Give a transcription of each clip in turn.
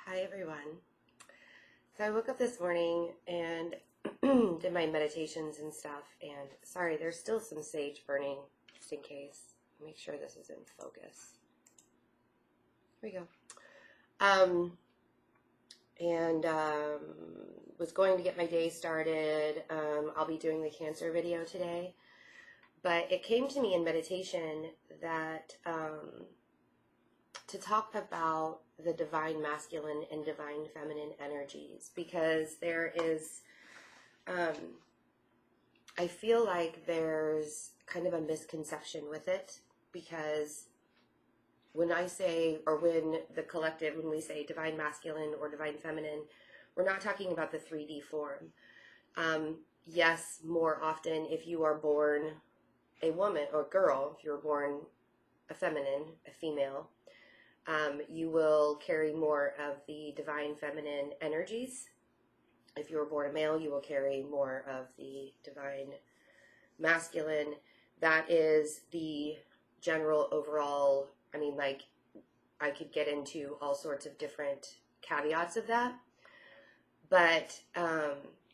Hi everyone. So I woke up this morning and did my meditations and stuff, and sorry, there's still some sage burning, just in case. Make sure this is in focus. Here we go. Was going to get my day started. I'll be doing the cancer video today, but it came to me in meditation that to talk about the divine masculine and divine feminine energies, because there is, I feel like there's kind of a misconception with it, because when I say, or when the collective, when we say divine masculine or divine feminine, we're not talking about the 3D form. Yes, more often if you are born a woman or girl, if you're born a feminine, a female, you will carry more of the divine feminine energies. If you were born a male, you will carry more of the divine masculine. That is the general overall, I could get into all sorts of different caveats of that, but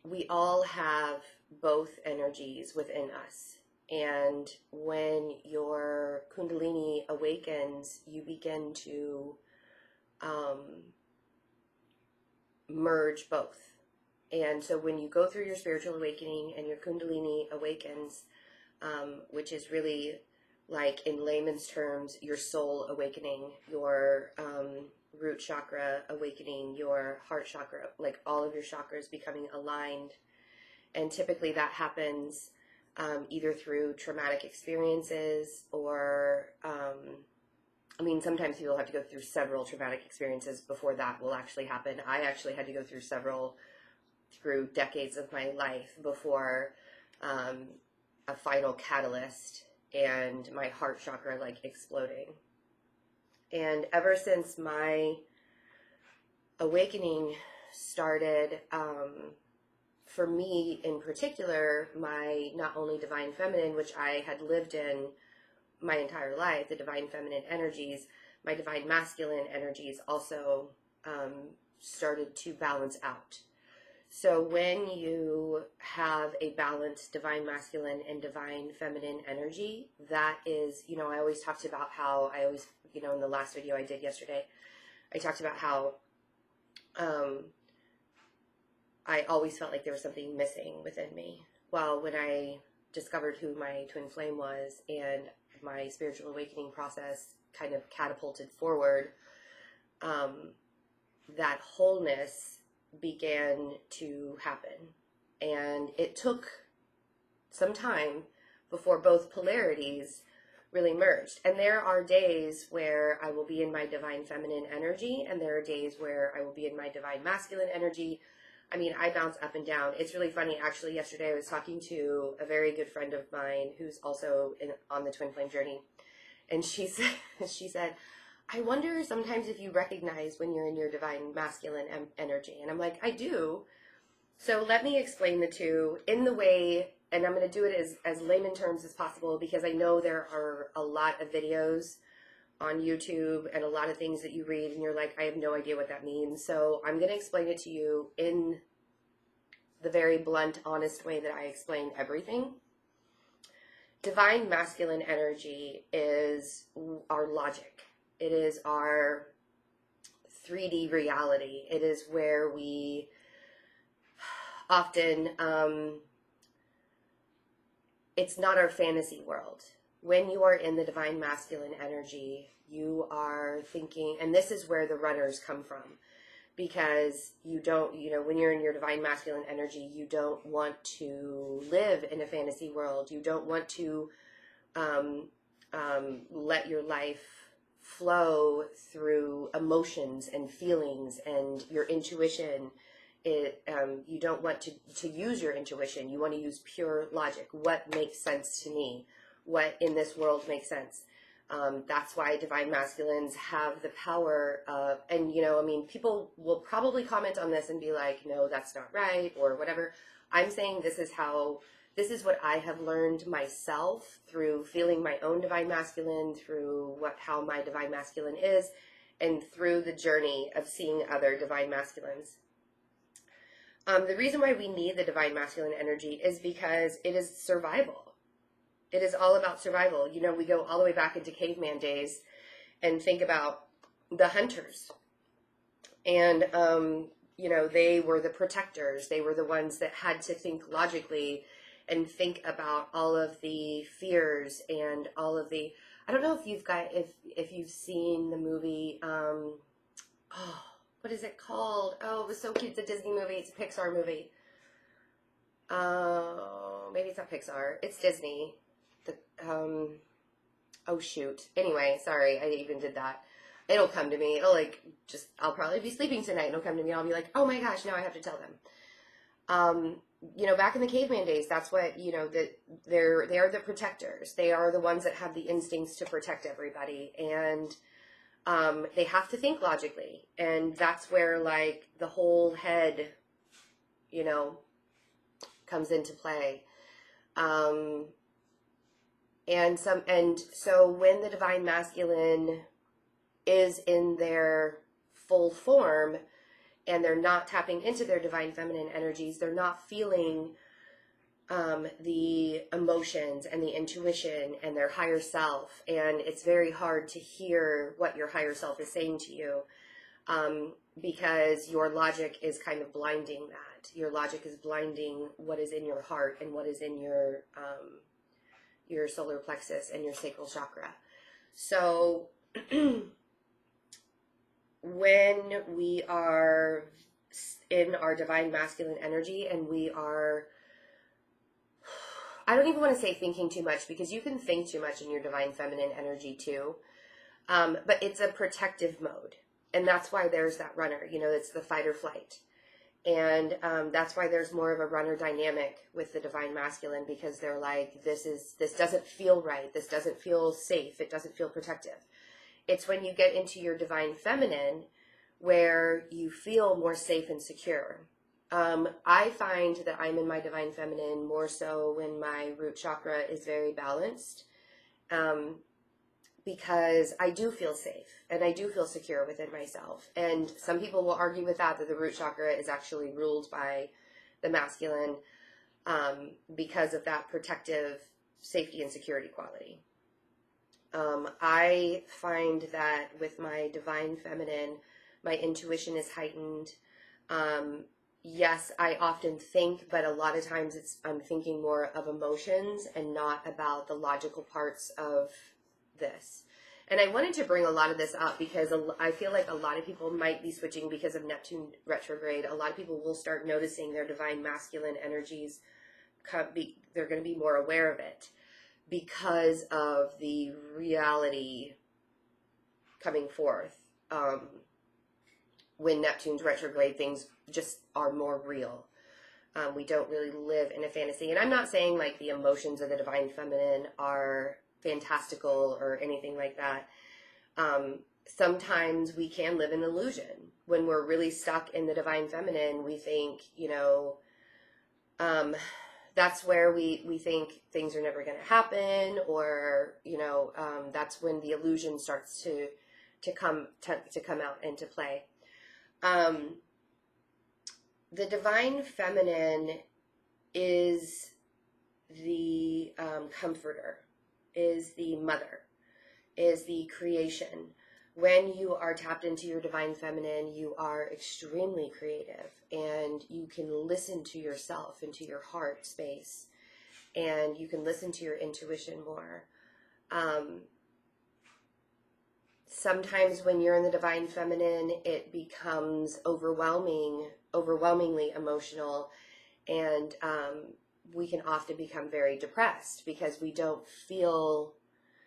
we all have both energies within us. And when your Kundalini awakens, you begin to merge both. And so when you go through your spiritual awakening and your Kundalini awakens, which is really, like in layman's terms, your soul awakening, your root chakra awakening, your heart chakra, like all of your chakras becoming aligned. And typically that happens either through traumatic experiences or, sometimes people have to go through several traumatic experiences before that will actually happen. I actually had to go through decades of my life before a final catalyst and my heart chakra exploding. And ever since my awakening started, for me in particular, my not only divine feminine, which I had lived in my entire life, the divine feminine energies, my divine masculine energies also started to balance out. So when you have a balanced divine masculine and divine feminine energy, that is, I always talked about how in the last video I did yesterday, I talked about how I always felt like there was something missing within me. Well, when I discovered who my twin flame was and my spiritual awakening process kind of catapulted forward, that wholeness began to happen. And it took some time before both polarities really merged. And there are days where I will be in my divine feminine energy, and there are days where I will be in my divine masculine energy. I bounce up and down. It's really funny. Actually, yesterday I was talking to a very good friend of mine who's also on the twin flame journey. And she said, I wonder sometimes if you recognize when you're in your divine masculine energy. And I'm like, I do. So let me explain the two in the way, and I'm going to do it as layman terms as possible, because I know there are a lot of videos on YouTube and a lot of things that you read and you're like, I have no idea what that means. So I'm going to explain it to you in the very blunt, honest way that I explain everything. Divine masculine energy is our logic. It is our 3D reality. It is where we often, it's not our fantasy world. When you are in the divine masculine energy, you are thinking, and this is where the runners come from, because you don't, when you're in your divine masculine energy, you don't want to live in a fantasy world. You don't want to let your life flow through emotions and feelings and your intuition. You don't want to use your intuition. You want to use pure logic. What makes sense to me? What in this world makes sense? That's why divine masculines have the power of, and people will probably comment on this and be like, no, that's not right, or whatever. I'm saying this is what I have learned myself through feeling my own divine masculine, through how my divine masculine is, and through the journey of seeing other divine masculines. The reason why we need the divine masculine energy is because it is survival. It is all about survival. You know, we go all the way back into caveman days and think about the hunters. And, you know, they were the protectors. They were the ones that had to think logically and think about all of the fears and all of the, I don't know if if you've seen the movie, what is it called? Oh, it was so cute. It's a Disney movie. It's a Pixar movie. Maybe it's not Pixar. It's Disney. Oh shoot. Anyway, sorry, I even did that. It'll come to me. I'll probably be sleeping tonight and it'll come to me and I'll be like, oh my gosh, now I have to tell them. You know, back in the caveman days, that's what, you know, they are the protectors. They are the ones that have the instincts to protect everybody. And they have to think logically. And that's where, like, the whole head, you know, comes into play. And so when the divine masculine is in their full form and they're not tapping into their divine feminine energies, they're not feeling the emotions and the intuition and their higher self, and it's very hard to hear what your higher self is saying to you, because your logic is kind of blinding that. Your logic is blinding what is in your heart and what is in your solar plexus and your sacral chakra. So when we are in our divine masculine energy and we are, I don't even want to say thinking too much, because you can think too much in your divine feminine energy too, but it's a protective mode, and that's why there's that runner, you know, it's the fight or flight. And that's why there's more of a runner dynamic with the divine masculine, because they're like, this doesn't feel right. This doesn't feel safe. It doesn't feel protective. It's when you get into your divine feminine where you feel more safe and secure. I find that I'm in my divine feminine more so when my root chakra is very balanced, because I do feel safe and I do feel secure within myself. And some people will argue with that the root chakra is actually ruled by the masculine, because of that protective safety and security quality. I find that with my divine feminine, my intuition is heightened. Yes, I often think, but a lot of times I'm thinking more of emotions and not about the logical parts of this. And I wanted to bring a lot of this up because I feel like a lot of people might be switching because of Neptune retrograde. A lot of people will start noticing their divine masculine energies. They're going to be more aware of it because of the reality coming forth. When Neptune's retrograde, things just are more real. We don't really live in a fantasy. And I'm not saying like the emotions of the divine feminine are fantastical or anything like that. Sometimes we can live in illusion. When we're really stuck in the divine feminine, we think, you know, that's where we think things are never going to happen, or, you know, that's when the illusion starts to come out into play. The divine feminine is the comforter, is the mother, is the creation. When you are tapped into your divine feminine, you are extremely creative, and you can listen to yourself, into your heart space, and you can listen to your intuition more. Sometimes when you're in the divine feminine, it becomes overwhelmingly emotional, and we can often become very depressed because we don't feel,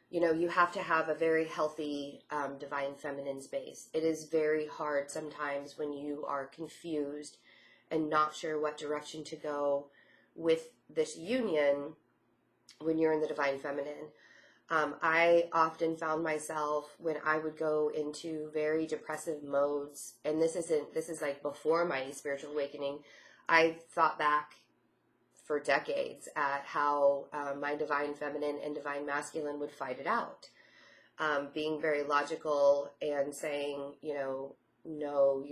you know, you have to have a very healthy divine feminine space. It is very hard sometimes when you are confused and not sure what direction to go with this union when you're in the divine feminine. I often found myself when I would go into very depressive modes, and this is like before my spiritual awakening. I thought back for decades at how my divine feminine and divine masculine would fight it out. being very logical and saying, no,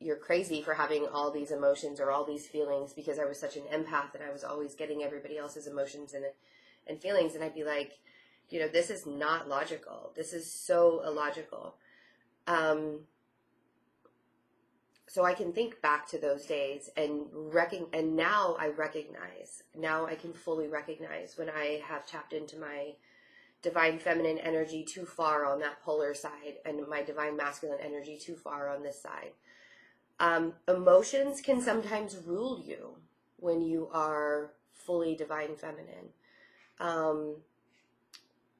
you're crazy for having all these emotions or all these feelings, because I was such an empath and I was always getting everybody else's emotions and feelings. And I'd be like, this is not logical. This is so illogical. So I can think back to those days and now I can fully recognize when I have tapped into my divine feminine energy too far on that polar side and my divine masculine energy too far on this side. Emotions can sometimes rule you when you are fully divine feminine.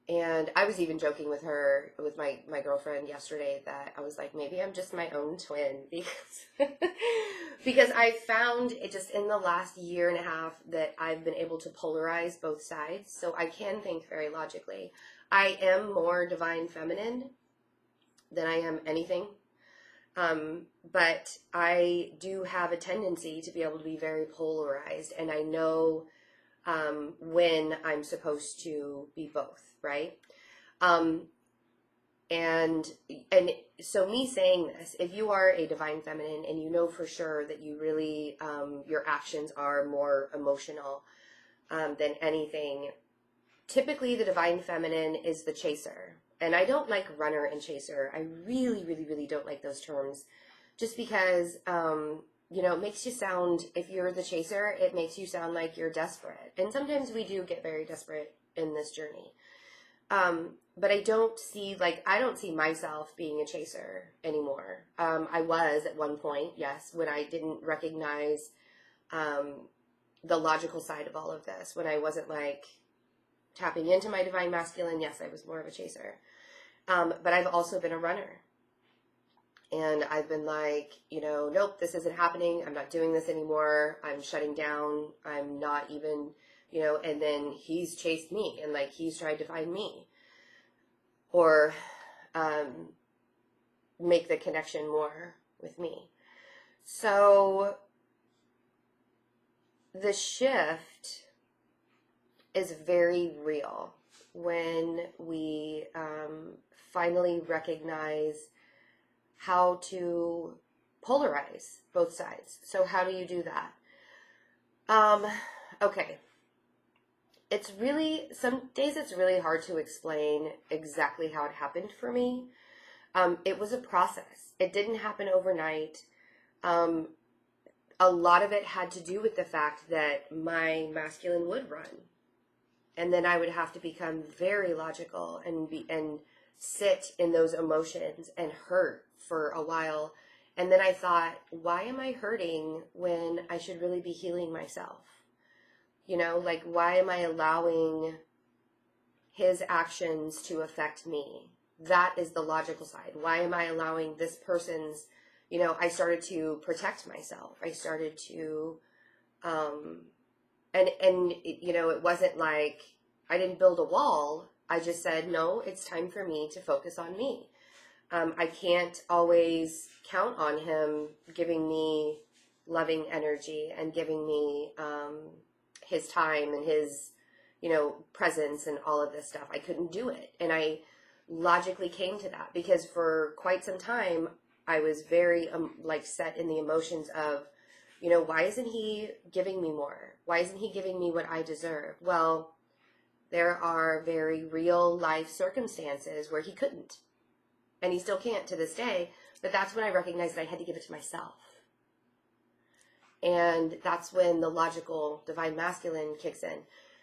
And I was even joking with my girlfriend yesterday that I was like, maybe I'm just my own twin, because I found it just in the last year and a half that I've been able to polarize both sides. So I can think very logically. I am more divine feminine than I am anything. But I do have a tendency to be able to be very polarized, and I know when I'm supposed to be both, right? And so me saying this, if you are a divine feminine and you know for sure that you really, your actions are more emotional than anything, typically the divine feminine is the chaser. And I don't like runner and chaser. I really, really, really don't like those terms, just because, it makes you sound, if you're the chaser, it makes you sound like you're desperate. And sometimes we do get very desperate in this journey. But I don't see myself being a chaser anymore. I was at one point, yes, when I didn't recognize the logical side of all of this, when I wasn't tapping into my divine masculine. Yes, I was more of a chaser. But I've also been a runner. And I've been like, nope, this isn't happening. I'm not doing this anymore. I'm shutting down. I'm not even, and then he's chased me and he's tried to find me or make the connection more with me. So the shift is very real when we finally recognize how to polarize both sides. So how do you do that? Okay. Some days it's really hard to explain exactly how it happened for me. It was a process. It didn't happen overnight. A lot of it had to do with the fact that my masculine would run. And then I would have to become very logical and sit in those emotions and hurt for a while. And then I thought, why am I hurting when I should really be healing myself? Why am I allowing his actions to affect me? That is the logical side. Why am I allowing this person's, I started to protect myself. I started to, it wasn't like I didn't build a wall. I just said, no, it's time for me to focus on me. I can't always count on him giving me loving energy and giving me his time and his, presence and all of this stuff. I couldn't do it. And I logically came to that because for quite some time, I was very set in the emotions of, why isn't he giving me more? Why isn't he giving me what I deserve? Well, there are very real life circumstances where he couldn't. And he still can't to this day. But that's when I recognized that I had to give it to myself. And that's when the logical divine masculine kicks in.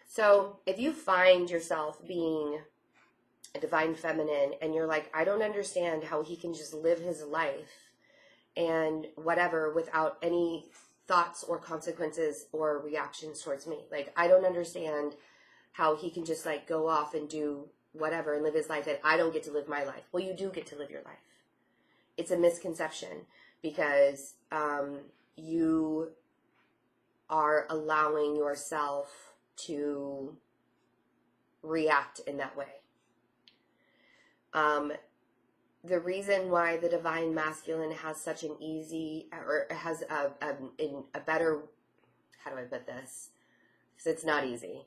So if you find yourself being a divine feminine and you're like, I don't understand how he can just live his life and whatever without any thoughts or consequences or reactions towards me. I don't understand how he can just go off and do whatever and live his life, and I don't get to live my life. Well, you do get to live your life. It's a misconception because you are allowing yourself to react in that way. The reason why the divine masculine has such an easy, or has a better, how do I put this? Because it's not easy.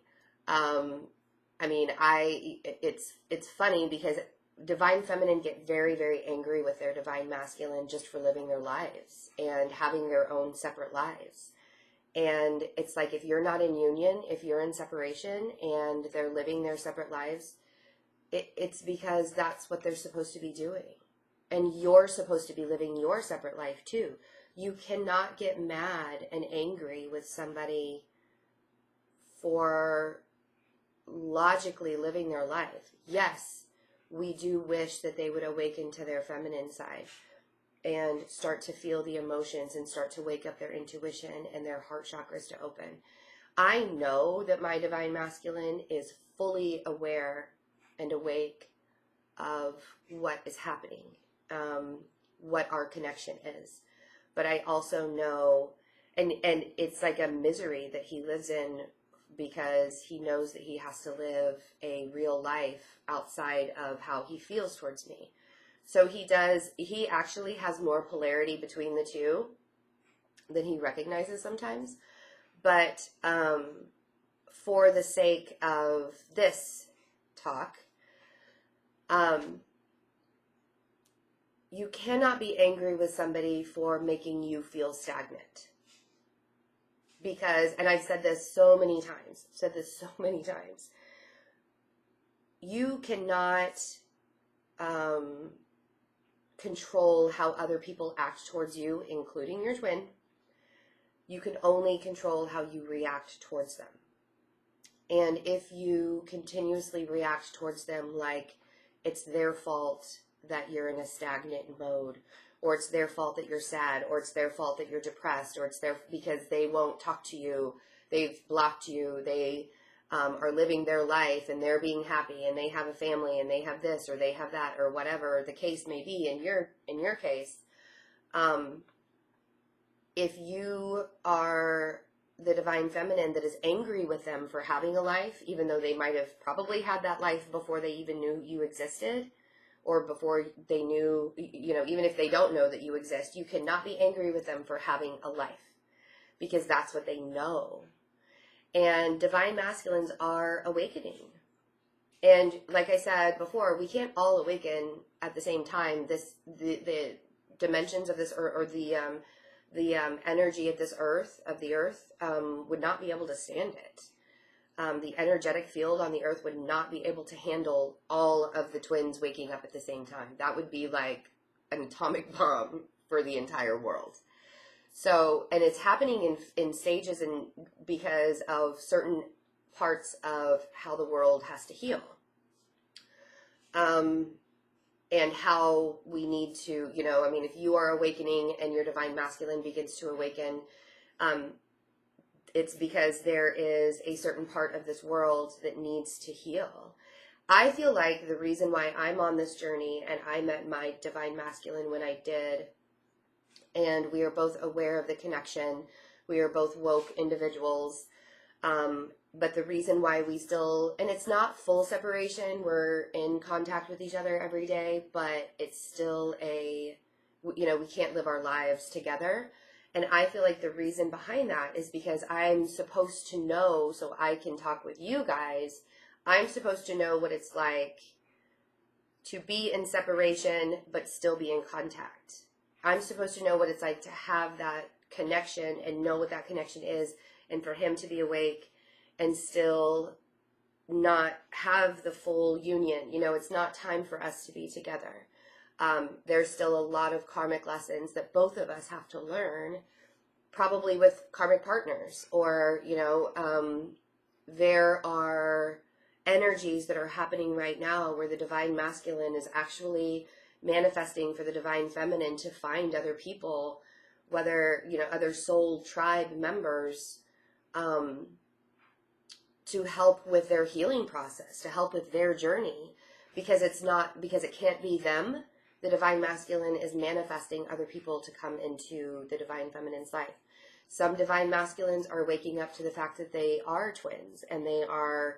I mean, it's funny because divine feminine get very, very angry with their divine masculine just for living their lives and having their own separate lives. And it's like, if you're not in union, if you're in separation and they're living their separate lives, it's because that's what they're supposed to be doing. And you're supposed to be living your separate life too. You cannot get mad and angry with somebody for logically living their life. Yes, we do wish that they would awaken to their feminine side and start to feel the emotions and start to wake up their intuition and their heart chakras to open. I know that my divine masculine is fully aware and awake of what is happening, what our connection is. But I also know, and it's like a misery that he lives in because he knows that he has to live a real life outside of how he feels towards me. So he actually has more polarity between the two than he recognizes sometimes. But for the sake of this talk, you cannot be angry with somebody for making you feel stagnant. Because, and I've said this so many times, you cannot control how other people act towards you, including your twin. You can only control how you react towards them. And if you continuously react towards them like it's their fault that you're in a stagnant mode, or it's their fault that you're sad, or it's their fault that you're depressed, or it's because they won't talk to you, they've blocked you, they are living their life and they're being happy and they have a family and they have this or they have that or whatever the case may be in your case, if you are the divine feminine that is angry with them for having a life, even though they might have probably had that life before they even knew you existed, or before they knew, even if they don't know that you exist, you cannot be angry with them for having a life, because that's what they know. And divine masculines are awakening. And like I said before, we can't all awaken at the same time. The dimensions of this, or the energy of the earth, would not be able to stand it. The energetic field on the earth would not be able to handle all of the twins waking up at the same time. That would be like an atomic bomb for the entire world. So, and it's happening in stages, and because of certain parts of how the world has to heal. And how we need to, if you are awakening and your divine masculine begins to awaken, it's because there is a certain part of this world that needs to heal. I feel like the reason why I'm on this journey, and I met my divine masculine when I did, and we are both aware of the connection, we are both woke individuals, but the reason why we still, and it's not full separation, we're in contact with each other every day, but it's still we can't live our lives together. And I feel like the reason behind that is because I'm supposed to know, so I can talk with you guys, I'm supposed to know what it's like to be in separation but still be in contact. I'm supposed to know what it's like to have that connection and know what that connection is, and for him to be awake and still not have the full union. It's not time for us to be together. There's still a lot of karmic lessons that both of us have to learn, probably with karmic partners, or, there are energies that are happening right now where the divine masculine is actually manifesting for the divine feminine to find other people, whether, other soul tribe members, to help with their healing process, to help with their journey, because it can't be them. The divine masculine is manifesting other people to come into the divine feminine's life. Some divine masculines are waking up to the fact that they are twins, and they are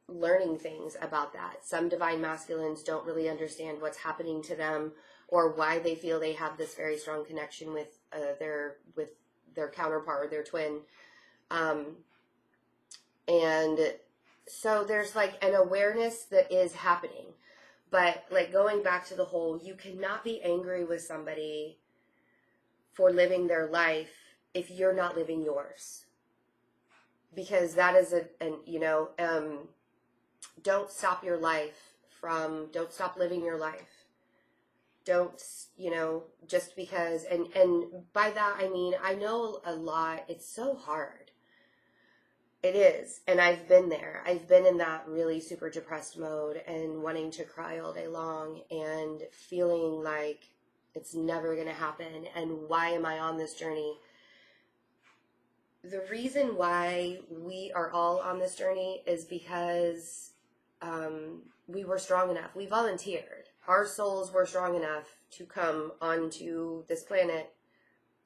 learning things about that. Some divine masculines don't really understand what's happening to them, or why they feel they have this very strong connection with their counterpart or their twin. And so there's like an awareness that is happening. But like going back to the whole, you cannot be angry with somebody for living their life if you're not living yours. Because that is don't stop your life don't stop living your life. Don't, just because, and by that I mean, I know a lot, it's so hard. It is. And I've been there. I've been in that really super depressed mode and wanting to cry all day long and feeling like it's never going to happen. And why am I on this journey? The reason why we are all on this journey is because we were strong enough. We volunteered. Our souls were strong enough to come onto this planet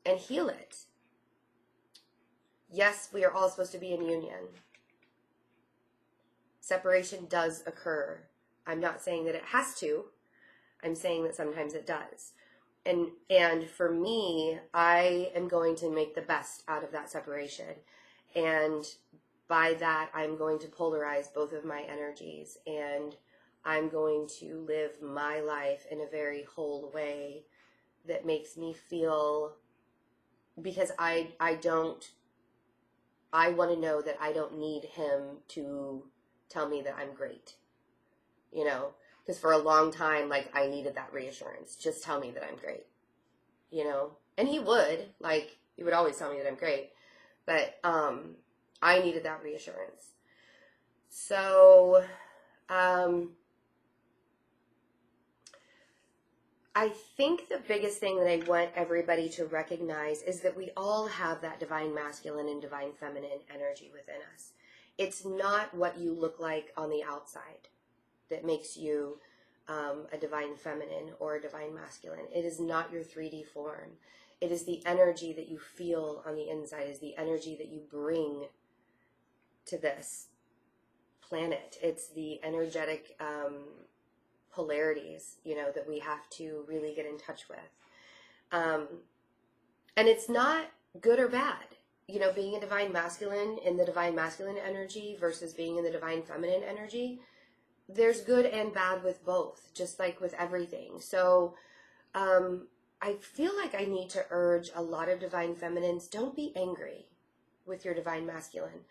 and heal it. Yes, we are all supposed to be in union. Separation does occur. I'm not saying that it has to. I'm saying that sometimes it does. And for me, I am going to make the best out of that separation. And by that, I'm going to polarize both of my energies. And I'm going to live my life in a very whole way that makes me feel, because I want to know that I don't need him to tell me that I'm great, because for a long time, like, I needed that reassurance. Just tell me that I'm great, and he would always tell me that I'm great, but I needed that reassurance. So I think the biggest thing that I want everybody to recognize is that we all have that divine masculine and divine feminine energy within us. It's not what you look like on the outside that makes you a divine feminine or a divine masculine. It is not your 3D form. It is the energy that you feel on the inside, is the energy that you bring to this planet. It's the energetic polarities, that we have to really get in touch with. And it's not good or bad, being a divine masculine in the divine masculine energy versus being in the divine feminine energy. There's good and bad with both, just like with everything. So I feel like I need to urge a lot of divine feminines, don't be angry with your divine masculine.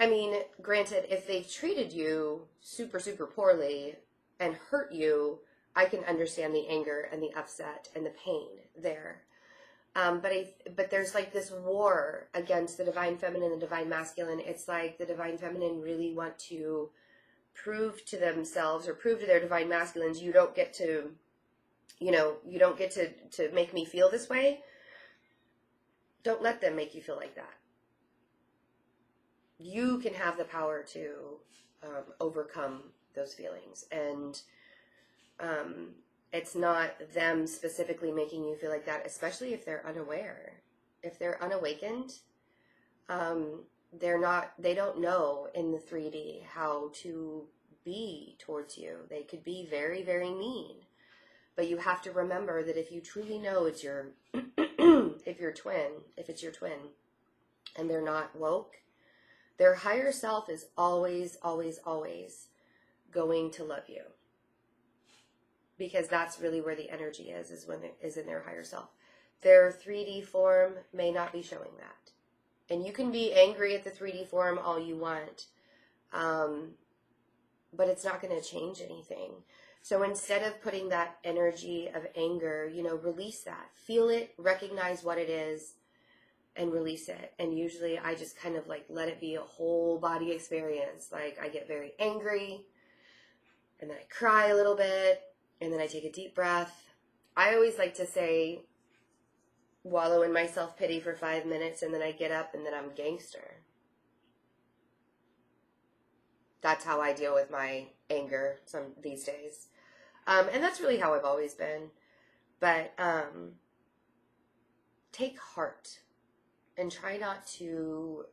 I mean, granted, if they've treated you super, super poorly and hurt you, I can understand the anger and the upset and the pain there. But there's like this war against the divine feminine and the divine masculine. It's like the divine feminine really want to prove to themselves or prove to their divine masculines, you don't get to, to make me feel this way. Don't let them make you feel like that. You can have the power to overcome those feelings. And it's not them specifically making you feel like that, especially if they're unaware. If they're unawakened, they don't know in the 3D how to be towards you. They could be very, very mean. But you have to remember that if you truly know it's your, if it's your twin, and they're not woke, their higher self is always, always, always going to love you. Because that's really where the energy is when it is in their higher self. Their 3D form may not be showing that. And you can be angry at the 3D form all you want, but it's not going to change anything. So instead of putting that energy of anger, release that. Feel it, recognize what it is, and release it. And usually I just kind of like let it be a whole body experience. Like I get very angry, and then I cry a little bit, and then I take a deep breath. I always like to say, wallow in my self-pity for 5 minutes, and then I get up, and then I'm gangster. That's how I deal with my anger these days. And that's really how I've always been. But take heart. And try not to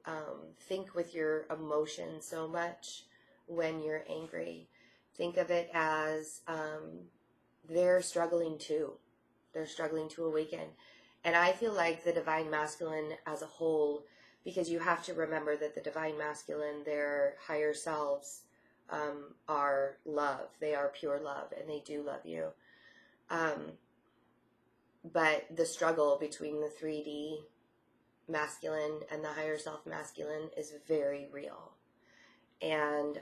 think with your emotions so much when you're angry. Think of it as they're struggling too. They're struggling to awaken. And I feel like the divine masculine as a whole because you have to remember that the divine masculine, their higher selves, are love. They are pure love, and they do love you. But the struggle between the 3D masculine and the higher self masculine is very real. And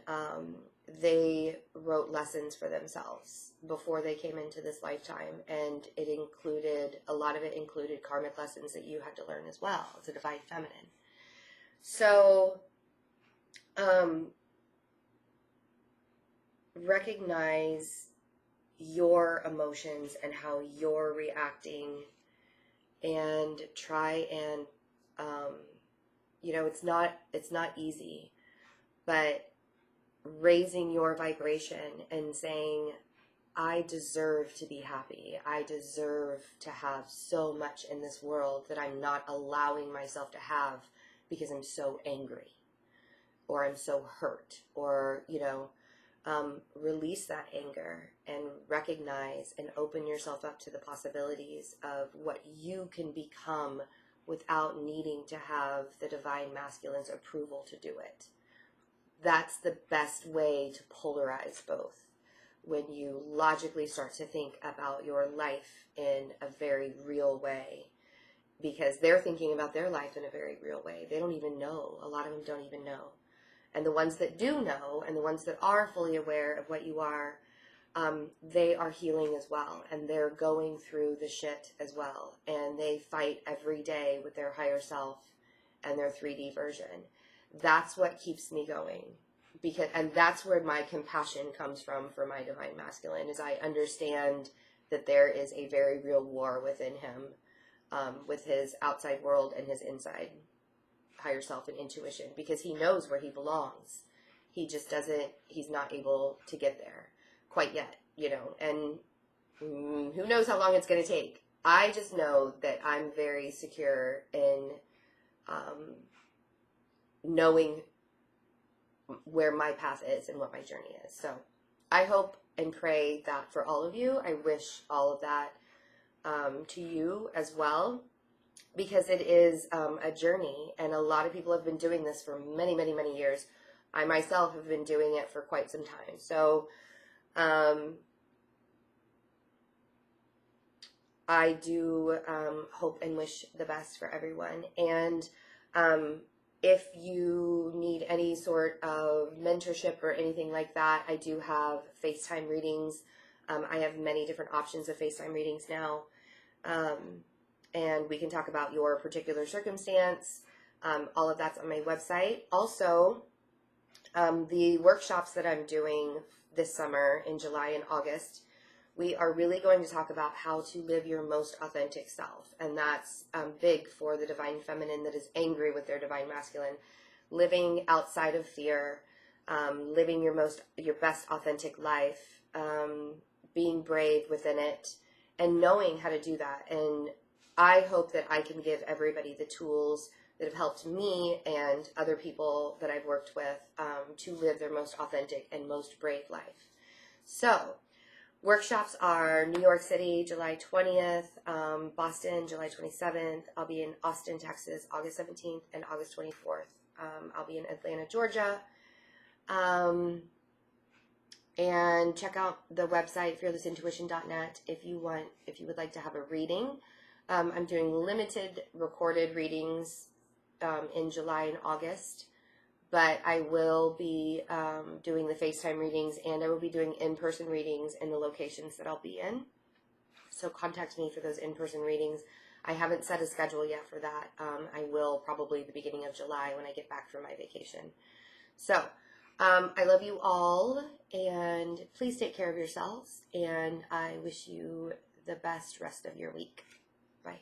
they wrote lessons for themselves before they came into this lifetime, and it included, a lot of it included karmic lessons that you had to learn as well as a divine feminine. So recognize your emotions and how you're reacting, and try and it's not easy, but raising your vibration and saying, I deserve to be happy. I deserve to have so much in this world that I'm not allowing myself to have because I'm so angry or I'm so hurt, or, release that anger and recognize and open yourself up to the possibilities of what you can become without needing to have the divine masculine's approval to do it. That's the best way to polarize both, when you logically start to think about your life in a very real way, because they're thinking about their life in a very real way. They don't even know. A lot of them don't even know. And the ones that do know, and the ones that are fully aware of what you are, they are healing as well. And they're going through the shit as well. And they fight every day with their higher self and their 3D version. That's what keeps me going. And that's where my compassion comes from for my divine masculine, is I understand that there is a very real war within him, with his outside world and his inside higher self and intuition, because he knows where he belongs. He's not able to get there quite yet, and who knows how long it's going to take. I just know that I'm very secure in knowing where my path is and what my journey is. So I hope and pray that for all of you. I wish all of that to you as well, because it is a journey, and a lot of people have been doing this for many, many, many years. I myself have been doing it for quite some time. So I do hope and wish the best for everyone. And if you need any sort of mentorship or anything like that, I do have FaceTime readings. I have many different options of FaceTime readings now. And we can talk about your particular circumstance. All of that's on my website. Also, the workshops that I'm doing this summer in July and August, we are really going to talk about how to live your most authentic self. And that's big for the divine feminine that is angry with their divine masculine. Living outside of fear, living your best authentic life, being brave within it, and knowing how to do that. And I hope that I can give everybody the tools that have helped me and other people that I've worked with to live their most authentic and most brave life. So, workshops are New York City, July 20th, Boston, July 27th. I'll be in Austin, Texas, August 17th and August 24th. I'll be in Atlanta, Georgia. And check out the website, fearlessintuition.net, if you would like to have a reading. I'm doing limited recorded readings in July and August, but I will be doing the FaceTime readings, and I will be doing in-person readings in the locations that I'll be in. So contact me for those in-person readings. I haven't set a schedule yet for that. I will probably the beginning of July when I get back from my vacation. So I love you all, and please take care of yourselves, and I wish you the best rest of your week. Bye.